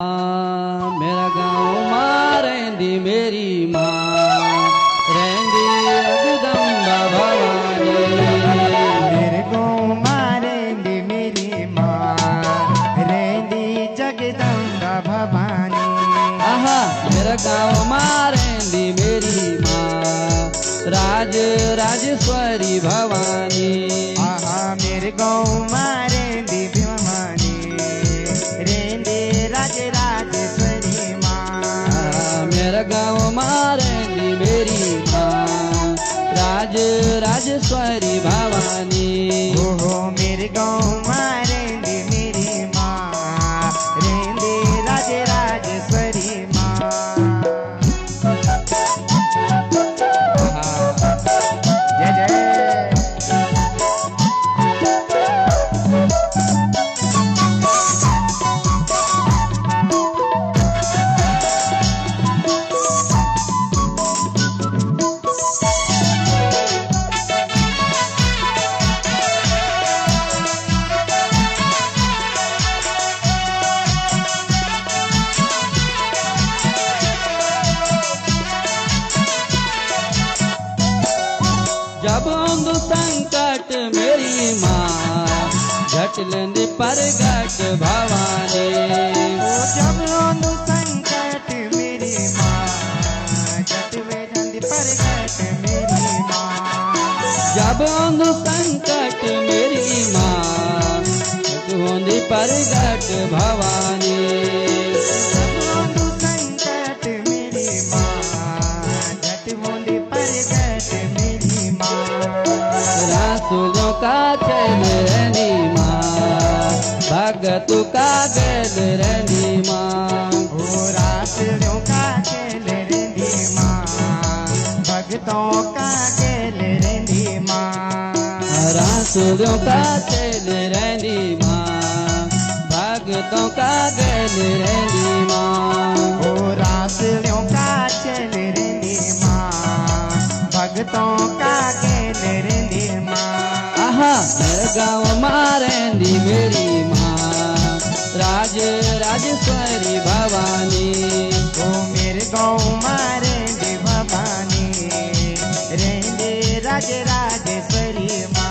मेरा गाँव मां रहंदी मेरी माँ रहंदी जगदम्बा भवानी। मेरे गाँव मां रहंदी मेरी माँ रहंदी जगदम्बा भवानी। आहा मेरा गाँव मां रहंदी मेरी माँ राज राजेश्वरी भवानी। आहा मेरे गाँव मां रहंदी भवानी रहंदी राज राजेश्वरी माँ। मेरा गाँव मां रहंदी मेरी माँ राज राजेश्वरी भवानी। ओहो मेरे गाँव मां रहंदी मेरी माँ रहंदी राज राजेश्वरी माँ। जय जय। जब आंदो संकट मेरी माँ झट लेंदी परगट भवानी। ओ जब आंदो संकट मेरी माँ झट वेठंदी परगट मेरी माँ। जब आंदो संकट मेरी माँ झट होंदी परगट भवानी। जब आंदो संकट मेरी माँ झट होंदी परगट मेरी माँ। रासुलों का चल रहनी माँ भगतों का गल रहनी माँ। ओ रासुलों का खेल रहंदी माँ भक्तों का खेल रहंदी माँ। रासुलों का चल रहनी माँ भगतों का गल रहनी माँ। ओ रासुलों का खेल रहंदी माँ भक्तों का खेल रहंदी माँ। आहा मेरे गाँव मां रहंदी मेरी माँ राज राजेश्वरी भवानी। ओ मेरे गाँव मां रहंदी भवानी रहंदी राज राजेश्वरी माँ।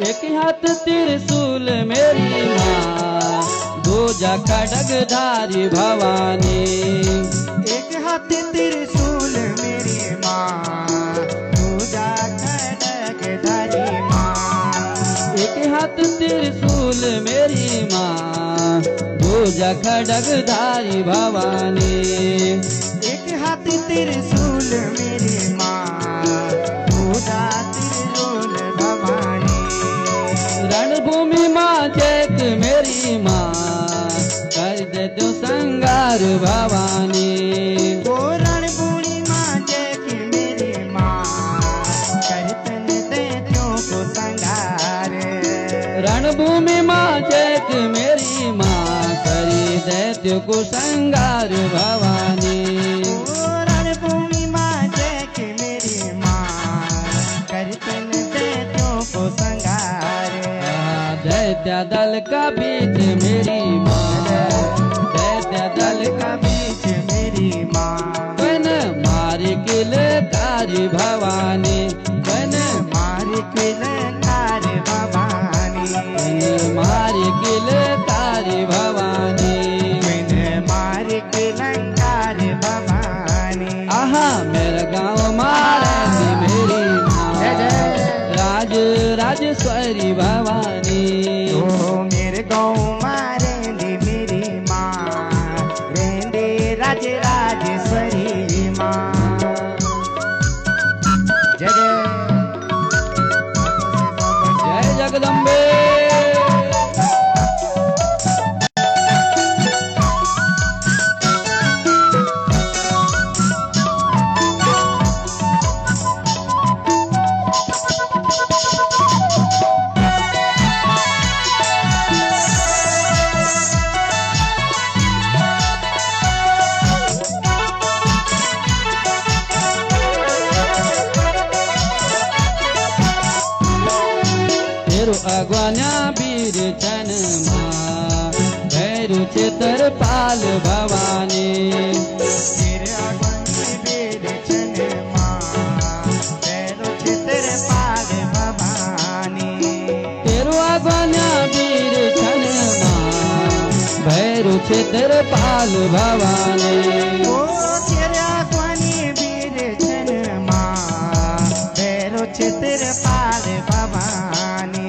एक हाथ त्रिशूल मेरी माँ दूजा खड्गधारी भवानी। एक हाथ त्रिशूल मेरी माँ दूजा खड्गधारी माँ। एक हाथ त्रिशूल मेरी माँ दूजा खड्गधारी भवानी। एक हाथ त्रिशूल मेरी माँ दूजा त्रिशूल भवानी। रणभूमि माँ चैक मेरी माँ कर दे तो संगार भवानी। ओ रणभूमि माँ जैकी मेरी माँ करतन दैत्यों को संगार। रणभूमि माँ चैक मेरी माँ करी दैत्य को संगार भवानी। ओ रणभूमि माँ जैकी मेरी माँ करतन दैत्यों को संगार। दैत्य दल का बीच मेरी माँ दैत्य दल का बीच मेरी माँ बन मारी किलकारी भवानी। बन मारी किलकार भवानी। मारी किलकारी भवानी। मैंने मारी किलकार भवानी। आहा मेरा गाँव मां रहंदी मेरी जय माँ जय। राज राजेश्वरी भवानी। ओ मेरे गाँव मां रहंदी मेरी माँ रहंदी राज राजेश्वरी माँ। जय जय। जगदम्बे। तेरो अगवान्या बीर चन माँ भैरु चितर पाल भवानी। तेरे अगवानी बीर चन माँ भैरु चितर पाल भवानी। तेरो अगवान्या बीर चन माँ भैरु चितर पाल भवानी। ओ तेरे अगवानी बीर चन माँ भैरु चितर पाल भवानी।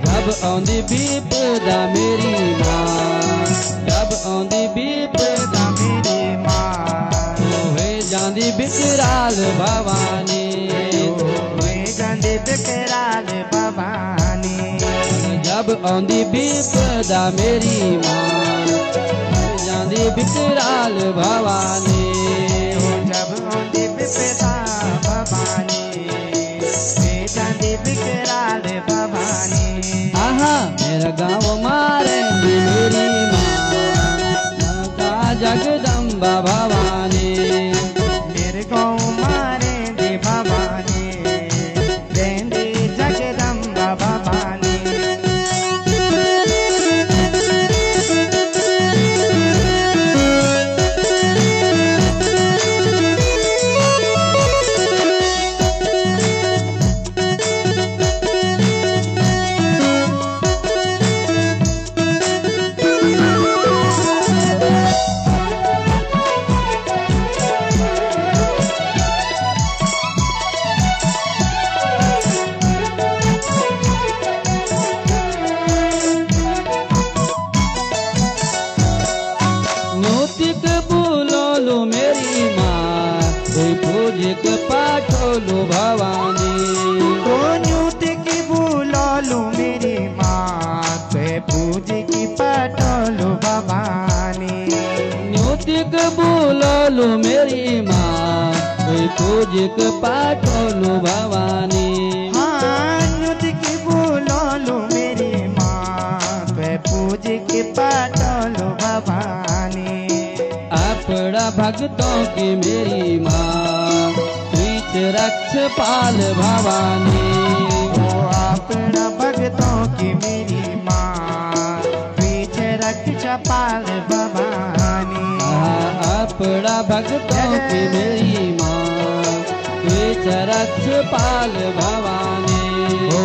जब आंदी विपदा मेरी माँ, जब आंदी विपदा मेरी माँ होए जांदी बिकराल भवानी। होए जांदी बिकराल भवानी। जब आंदी विपदा मेरी माँ होए जांदी बिकराल भवानी। जब आंदी विपदा भवानी होए जांदी बिकराल भवानी। आहा मेरा गाँव मारे मेरी माँ जगदम्बा भवानी। मेरे गाँव मारे दे भवानी रेंदे जगदम्बा भवानी। नौतिक बोलो मेरी माँ कोई पूजिक पाठोलो भवानी। तो न्यूत की बुलालू मेरी माँ ते पूज की पटोलू भवानी। नौतिक बोलो मेरी माँ कोई पूजिक पाठोलो भवानी। हाँ न्यूत की बुलालू मेरी माँ ते पूज की पटोलू भवानी। अपना भक्तों की मेरी माँ बीच रक्ष पाल भवानी। ओ अपना भक्तों की मेरी माँ पीछे रक्षा पाल भवानी। अपना भक्तों की मेरी माँ बीच रक्ष पाल भवानी। ओ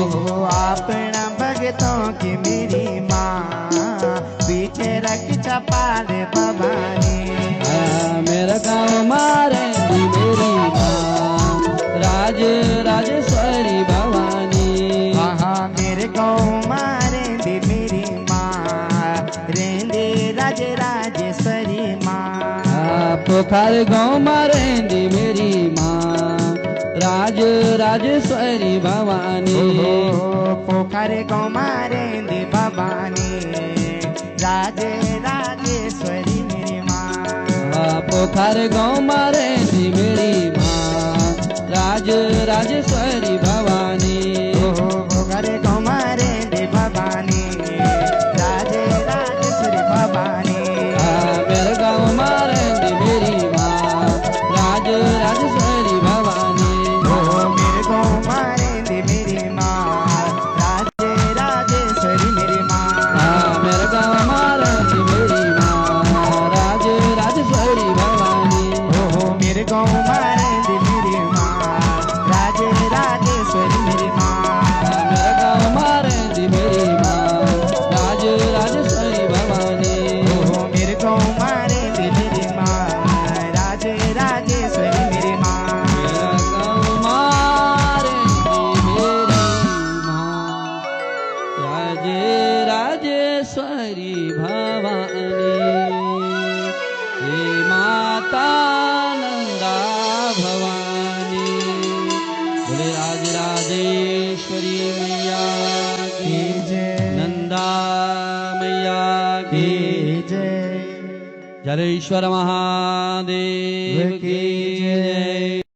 अपना भक्तों की मेरी माँ पीछे रक्षा पाल भवानी। मेरा गाँव मारे मेरी माँ राज राजेश्वरी भवानी। हाँ मेरे गाँव मारे दी मेरी माँ रेंदे राज राजेश्वरी माँ। पोखर गाँव मारे मेरी माँ राज राजेश्वरी भवानी। पोखर गाँव मारे दी भवानी राज राजेश्वरी मेरी माँ। पोखर गाँव मारे मेरी माँ राज राजेश्वरी भवानी। पोखर गाँव मारे दी भवानी राज राजेश्वरी भवानी। मेरे गाँव मारे मेरी माँ राज राजेश्वरी भवानी। मेरे गाँव मारे दी मेरी माँ राज राजेश्वरी मेरी माँ। मेरे गाँव मारे मेरी माँ राज राजेश्वरी भवानी। मेरे गाँव मारे दी मेरी माँ राज राजेश्वरी मेरी माँ। मेरे गाँव मारे मेरी माँ राज राजेश्वरी भवानी। मेरे गाँव मारे दी मेरी माँ राज राजेश्वरी मेरी माँ। मेरा गाँव मारे मेरी माँ राज राजेश्वरी भवानी। हे माता नंदा भवानी बोले राज राजेश्वरी मैया की। जय। जलेश्वर महादेव की जय।